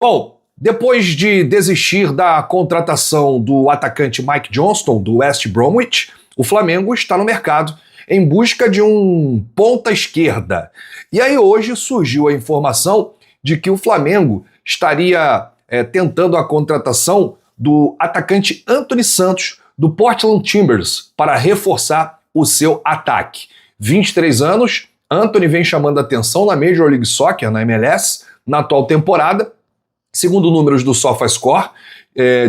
Bom, depois de desistir da contratação do atacante Mike Johnston, do West Bromwich, o Flamengo está no mercado em busca de um ponta esquerda. E aí hoje surgiu a informação de que o Flamengo estaria tentando a contratação do atacante Anthony Santos, do Portland Timbers, para reforçar o seu ataque. 23 anos, Anthony vem chamando a atenção na Major League Soccer, na MLS, na atual temporada. Segundo números do SofaScore,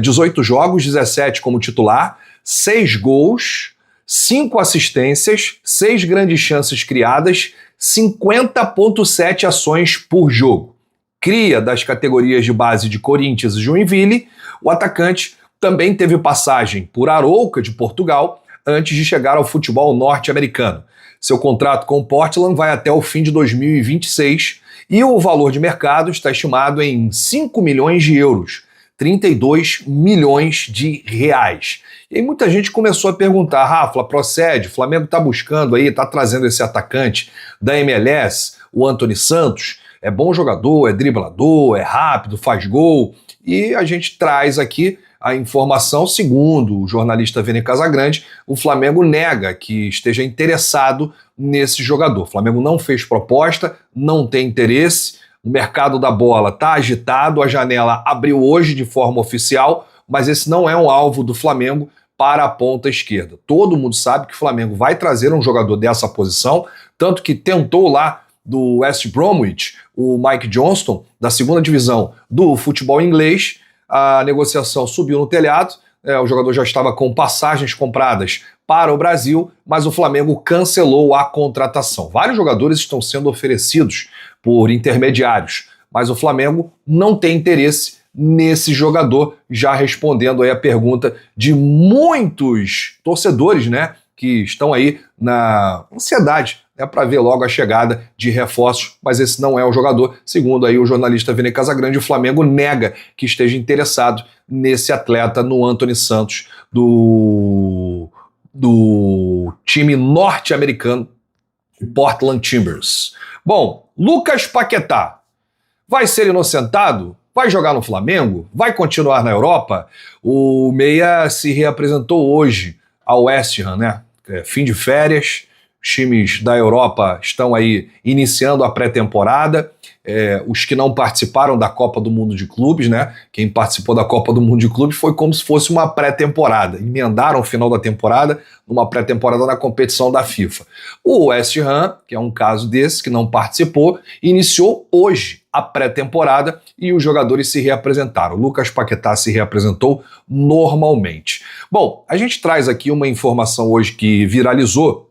18 jogos, 17 como titular, 6 gols, 5 assistências, 6 grandes chances criadas, 50,7 ações por jogo. Cria das categorias de base de Corinthians e Joinville, o atacante também teve passagem por Arouca, de Portugal, antes de chegar ao futebol norte-americano. Seu contrato com o Portland vai até o fim de 2026 e o valor de mercado está estimado em 5 milhões de euros, 32 milhões de reais. E aí muita gente começou a perguntar, Rafa, procede, o Flamengo está buscando aí, está trazendo esse atacante da MLS, o Anthony Santos, é bom jogador, é driblador, é rápido, faz gol, e a gente traz aqui a informação, segundo o jornalista Vene Casagrande, o Flamengo nega que esteja interessado nesse jogador. O Flamengo não fez proposta, não tem interesse, o mercado da bola está agitado, a janela abriu hoje de forma oficial, mas esse não é um alvo do Flamengo para a ponta esquerda. Todo mundo sabe que o Flamengo vai trazer um jogador dessa posição, tanto que tentou lá do West Bromwich, o Mike Johnston, da segunda divisão do futebol inglês. A negociação subiu no telhado, o jogador já estava com passagens compradas para o Brasil, mas o Flamengo cancelou a contratação. Vários jogadores estão sendo oferecidos por intermediários, mas o Flamengo não tem interesse nesse jogador, já respondendo aí a pergunta de muitos torcedores, né, que estão aí na ansiedade, para ver logo a chegada de reforços, mas esse não é o jogador. Segundo aí o jornalista Vene Casagrande, o Flamengo nega que esteja interessado nesse atleta, no Anthony Santos, do time norte-americano, Portland Timbers. Bom, Lucas Paquetá vai ser inocentado? Vai jogar no Flamengo? Vai continuar na Europa? O meia se reapresentou hoje ao West Ham, né? Fim de férias. Os times da Europa estão aí iniciando a pré-temporada, os que não participaram da Copa do Mundo de Clubes, né? Quem participou da Copa do Mundo de Clubes foi como se fosse uma pré-temporada, emendaram o final da temporada numa pré-temporada na competição da FIFA. O West Ham, que é um caso desse, que não participou, iniciou hoje a pré-temporada e os jogadores se reapresentaram. O Lucas Paquetá se reapresentou normalmente. Bom, a gente traz aqui uma informação hoje que viralizou,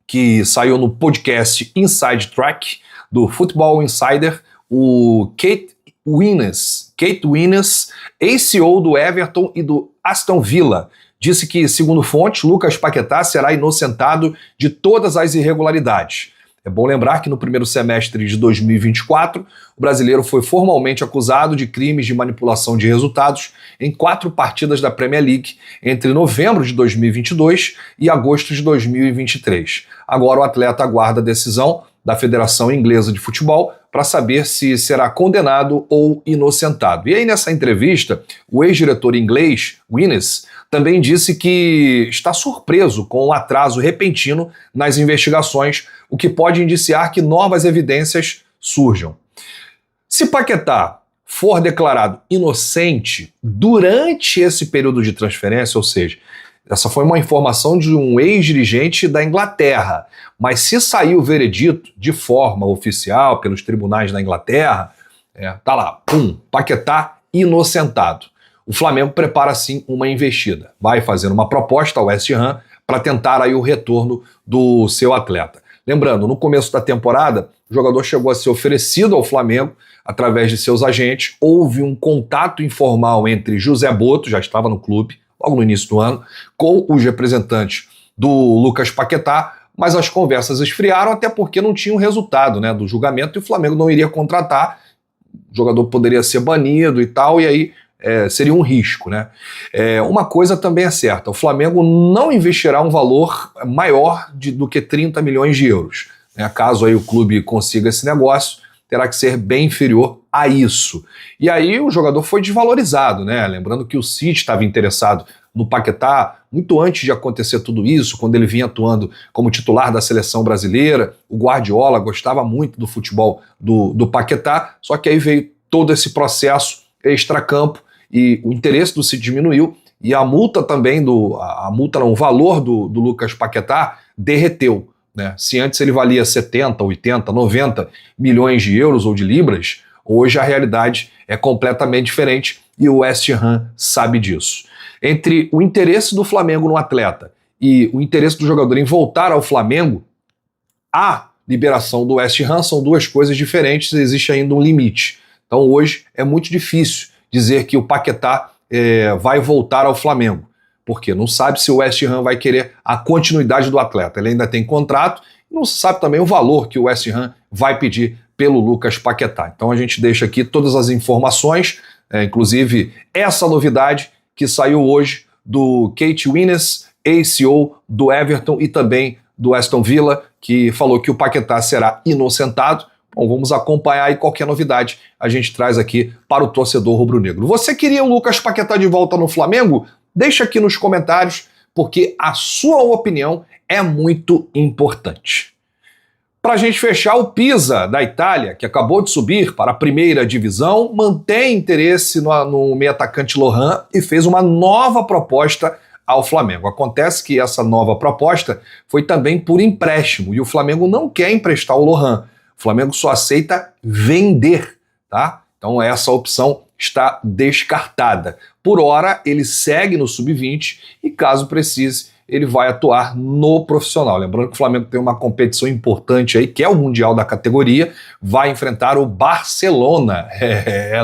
que saiu no podcast Inside Track, do Football Insider, o Kate Winas, ex-CEO do Everton e do Aston Villa, disse que, segundo fontes, Lucas Paquetá será inocentado de todas as irregularidades. É bom lembrar que no primeiro semestre de 2024, o brasileiro foi formalmente acusado de crimes de manipulação de resultados em 4 partidas da Premier League entre novembro de 2022 e agosto de 2023. Agora o atleta aguarda a decisão da Federação Inglesa de Futebol para saber se será condenado ou inocentado. E aí nessa entrevista, o ex-diretor inglês, Winas, também disse que está surpreso com o atraso repentino nas investigações, o que pode indiciar que novas evidências surjam. Se Paquetá for declarado inocente durante esse período de transferência, ou seja, essa foi uma informação de um ex-dirigente da Inglaterra, mas se sair o veredito de forma oficial pelos tribunais da Inglaterra, tá lá, Paquetá inocentado. O Flamengo prepara sim uma investida, vai fazer uma proposta ao West Ham para tentar aí o retorno do seu atleta. Lembrando, no começo da temporada, o jogador chegou a ser oferecido ao Flamengo através de seus agentes, houve um contato informal entre José Boto, já estava no clube, logo no início do ano, com os representantes do Lucas Paquetá, mas as conversas esfriaram até porque não tinha um resultado, né, do julgamento e o Flamengo não iria contratar, o jogador poderia ser banido e tal, e aí seria um risco, né? Uma coisa também é certa, o Flamengo não investirá um valor maior do que 30 milhões de euros. Caso aí o clube consiga esse negócio, terá que ser bem inferior a isso. E aí o jogador foi desvalorizado, né? Lembrando que o City estava interessado no Paquetá muito antes de acontecer tudo isso, quando ele vinha atuando como titular da seleção brasileira. O Guardiola gostava muito do futebol do Paquetá, só que aí veio todo esse processo extracampo e o interesse do City diminuiu e a multa também, o valor do Lucas Paquetá derreteu. Né? Se antes ele valia 70, 80, 90 milhões de euros ou de libras, hoje a realidade é completamente diferente e o West Ham sabe disso. Entre o interesse do Flamengo no atleta e o interesse do jogador em voltar ao Flamengo, a liberação do West Ham são duas coisas diferentes, existe ainda um limite. Então hoje é muito difícil dizer que o Paquetá vai voltar ao Flamengo, porque não sabe se o West Ham vai querer a continuidade do atleta. Ele ainda tem contrato e não se sabe também o valor que o West Ham vai pedir pelo Lucas Paquetá. Então a gente deixa aqui todas as informações, inclusive essa novidade que saiu hoje do Kate Winnes, ACO do Everton e também do Aston Villa, que falou que o Paquetá será inocentado. Bom, vamos acompanhar e qualquer novidade a gente traz aqui para o torcedor rubro-negro. Você queria o Lucas Paquetá de volta no Flamengo? Deixa aqui nos comentários, porque a sua opinião é muito importante. Para a gente fechar, o Pisa, da Itália, que acabou de subir para a primeira divisão, mantém interesse no meio atacante Lohan e fez uma nova proposta ao Flamengo. Acontece que essa nova proposta foi também por empréstimo e o Flamengo não quer emprestar o Lohan. O Flamengo só aceita vender, tá? Então essa opção está descartada. Por hora, ele segue no sub-20 e, caso precise, ele vai atuar no profissional. Lembrando que o Flamengo tem uma competição importante aí, que é o Mundial da categoria, vai enfrentar o Barcelona,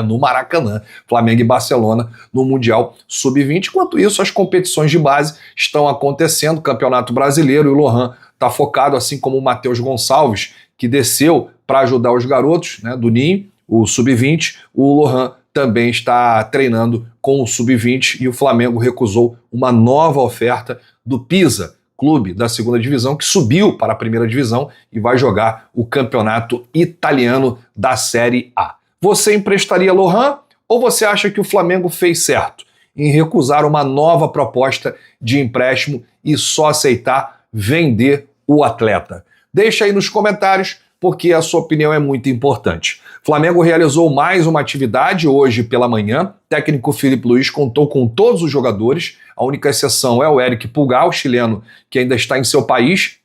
no Maracanã. Flamengo e Barcelona no Mundial Sub-20. Enquanto isso, as competições de base estão acontecendo, Campeonato Brasileiro, e o Lohan está focado, assim como o Matheus Gonçalves, que desceu para ajudar os garotos, né, do Ninho, o Sub-20, o Lohan também está treinando com o Sub-20 e o Flamengo recusou uma nova oferta do Pisa, clube da segunda divisão, que subiu para a primeira divisão e vai jogar o campeonato italiano da Série A. Você emprestaria Lohan ou você acha que o Flamengo fez certo em recusar uma nova proposta de empréstimo e só aceitar vender o atleta? Deixa aí nos comentários, porque a sua opinião é muito importante. Flamengo realizou mais uma atividade hoje pela manhã. O técnico Filipe Luís contou com todos os jogadores. A única exceção é o Eric Pulgar, o chileno, que ainda está em seu país.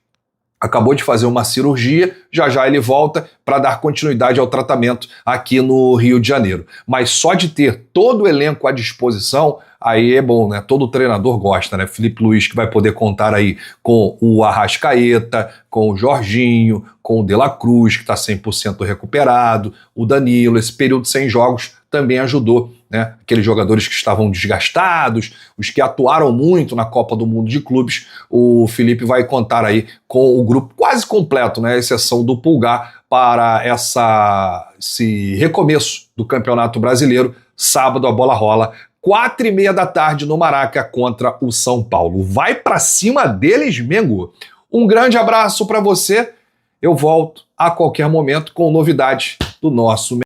Acabou de fazer uma cirurgia, já ele volta para dar continuidade ao tratamento aqui no Rio de Janeiro. Mas só de ter todo o elenco à disposição, aí é bom, né? Todo treinador gosta, né? Filipe Luís, que vai poder contar aí com o Arrascaeta, com o Jorginho, com o De La Cruz, que está 100% recuperado, o Danilo. Esse período sem jogos também ajudou, né? Aqueles jogadores que estavam desgastados, os que atuaram muito na Copa do Mundo de Clubes, o Felipe vai contar aí com o grupo quase completo, né? A exceção do Pulgar, para esse recomeço do Campeonato Brasileiro. Sábado a bola rola, 4h30 da tarde no Maraca contra o São Paulo. Vai para cima deles, Mengo. Um grande abraço para você. Eu volto a qualquer momento com novidades do nosso